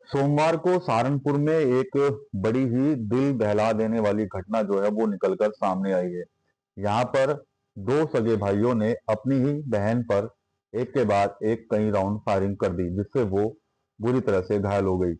सोमवार को सहारनपुर में एक बड़ी ही दिल दहला देने वाली घटना जो है वो निकलकर सामने आई है। यहाँ पर दो सगे भाइयों ने अपनी ही बहन पर एक के बाद एक कई राउंड फायरिंग कर दी, जिससे वो बुरी तरह से घायल हो गई।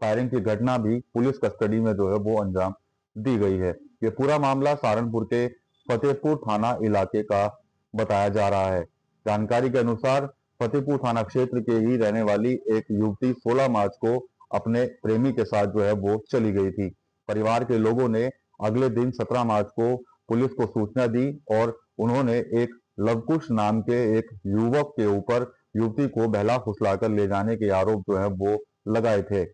फायरिंग की घटना भी पुलिस कस्टडी में जो है वो अंजाम दी गई है। ये पूरा मामला सहारनपुर के फतेहपुर थाना इलाके का बताया जा रहा है। जानकारी के अनुसार फतेहपुर थाना क्षेत्र के ही रहने वाली एक युवती 16 मार्च को अपने प्रेमी के साथ जो है वो चली गई थी। परिवार के लोगों ने अगले दिन 17 मार्च को पुलिस को सूचना दी और उन्होंने एक लवकुश नाम के एक युवक के ऊपर युवती को बहला फुसलाकर ले जाने के आरोप जो है वो लगाए थे।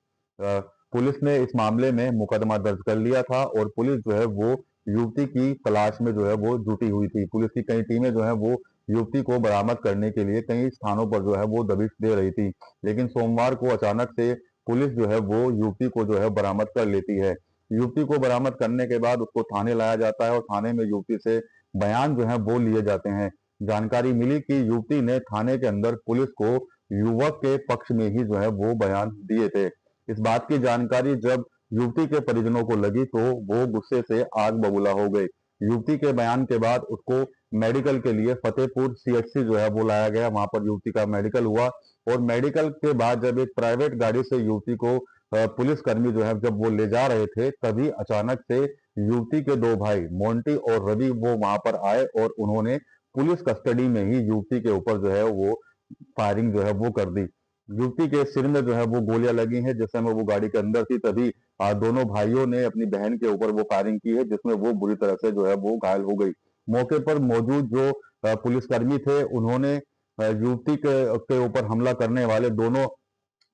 पुलिस ने इस मामले में मुकदमा दर्ज कर लिया था और पुलिस जो है वो युवती की तलाश में जो है वो जुटी हुई थी। पुलिस की कई टीमें जो है वो युवती को बरामद करने के लिए कई स्थानों पर जो है वो दबिश दे रही थी, लेकिन सोमवार को अचानक से पुलिस जो है वो युवती को जो है बरामद कर लेती है। युवती को बरामद करने के बाद उसको थाने लाया जाता है और थाने में युवती से बयान जो है वो लिए जाते हैं। जानकारी मिली कि युवती ने थाने के अंदर पुलिस को युवक के पक्ष में ही जो है वो बयान दिए थे। इस बात की जानकारी जब युवती के परिजनों को लगी तो वो गुस्से से आग बबूला हो गए। युवती के बयान के बाद उसको मेडिकल के लिए फतेहपुर सीएचसी जो है वो लाया गया। वहां पर युवती का मेडिकल हुआ और मेडिकल के बाद जब एक प्राइवेट गाड़ी से युवती को पुलिस कर्मी जो है जब वो ले जा रहे थे, तभी अचानक से युवती के दो भाई मोंटी और रवि वो वहां पर आए और उन्होंने पुलिस कस्टडी में ही युवती के ऊपर जो है वो फायरिंग जो है वो कर दी। युवती के सिर में जो है वो गोलियां लगी हैं। जिस समय वो गाड़ी के अंदर थी तभी दोनों भाइयों ने अपनी बहन के ऊपर वो फायरिंग की है, जिसमें वो बुरी तरह से जो है वो घायल हो गई। मौके पर मौजूद जो पुलिसकर्मी थे उन्होंने युवती के ऊपर हमला करने वाले दोनों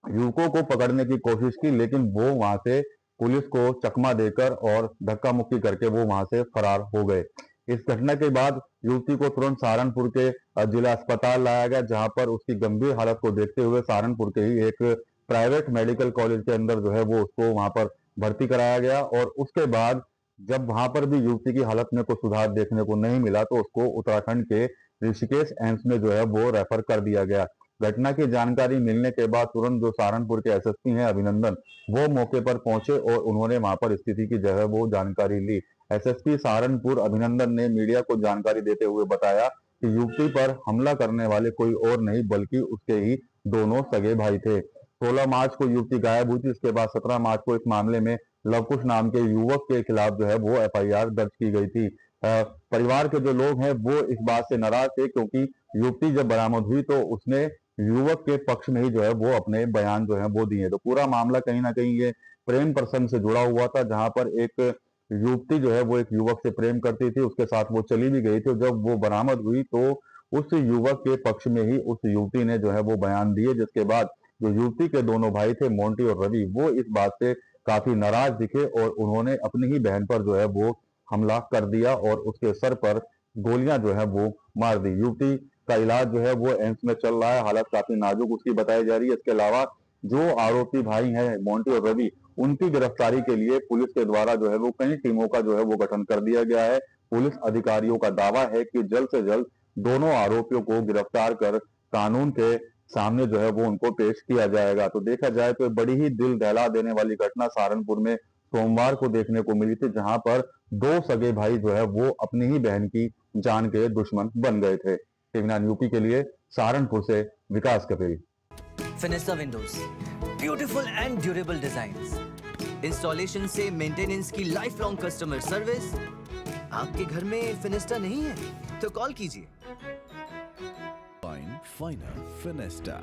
युवकों को पकड़ने की कोशिश की, लेकिन वो वहां से पुलिस को चकमा देकर और धक्का मुक्की करके वो वहां से फरार हो गए। इस घटना के बाद युवती को तुरंत सहारनपुर के जिला अस्पताल लाया गया, जहां पर उसकी गंभीर हालत को देखते हुए सहारनपुर के ही एक प्राइवेट मेडिकल कॉलेज के अंदर जो है वो उसको वहां पर भर्ती कराया गया। और उसके बाद जब वहां पर भी युवती की हालत में कोई सुधार देखने को नहीं मिला तो उसको उत्तराखंड के ऋषिकेश एम्स में जो है वो रेफर कर दिया गया। घटना की जानकारी मिलने के बाद तुरंत जो सहारनपुर के एसएसपी हैं अभिनंदन, वो मौके पर पहुंचे और उन्होंने वहां पर स्थिति की जो है वो जानकारी ली। एसएसपी सहारनपुर अभिनंदन ने मीडिया को जानकारी देते हुए बताया कि युवती पर हमला करने वाले कोई और नहीं बल्कि उसके ही दोनों सगे भाई थे। 16 मार्च को युवती गायब हुई थी। इसके बाद 17 मार्च को इस मामले में लवकुश नाम के युवक के खिलाफ जो है वो एफआईआर दर्ज की गई थी। परिवार के जो लोग हैं वो इस बात से नाराज थे क्योंकि युवती जब बरामद हुई तो उसने युवक के पक्ष में ही जो है वो अपने बयान जो है वो दिए। तो पूरा मामला कहीं ना कहीं ये प्रेम प्रसंग से जुड़ा हुआ था, जहां पर एक युवती जो है वो एक युवक से प्रेम करती थी, उसके साथ वो चली भी गई थी। जब वो बरामद हुई तो उस युवक के पक्ष में ही उस युवती ने जो है वो बयान दिए, जिसके बाद जो युवती के दोनों भाई थे मोंटी और रवि, वो इस बात से काफी नाराज दिखे और उन्होंने अपनी ही बहन पर जो है वो हमला कर दिया और उसके सर पर गोलियां जो है वो मार दी। युवती का इलाज जो है वो एम्स में चल रहा है। हालत काफी नाजुक उसकी बताई जा रही है। इसके अलावा जो आरोपी भाई हैं मोंटी और रवि, उनकी गिरफ्तारी के लिए पुलिस के द्वारा जो है वो कई टीमों का जो है वो गठन कर दिया गया है। पुलिस अधिकारियों का दावा है कि जल्द से जल्द दोनों आरोपियों को गिरफ्तार कर कानून के सामने जो है वो उनको पेश किया जाएगा। तो देखा जाए तो बड़ी ही दिल दहला देने वाली घटना सहारनपुर में सोमवार को देखने को मिली थी, जहां पर दो सगे भाई जो है वो अपनी ही बहन की जान के दुश्मन बन गए थे। टीवी9 यूपी के लिए सहारनपुर से Vikas Kapil. Fenesta windows, beautiful and durable designs, installation से मेंटेनेंस की लाइफ लॉन्ग कस्टमर सर्विस। आपके घर में फिनिस्टा नहीं है तो कॉल कीजिए। Finer Finesta.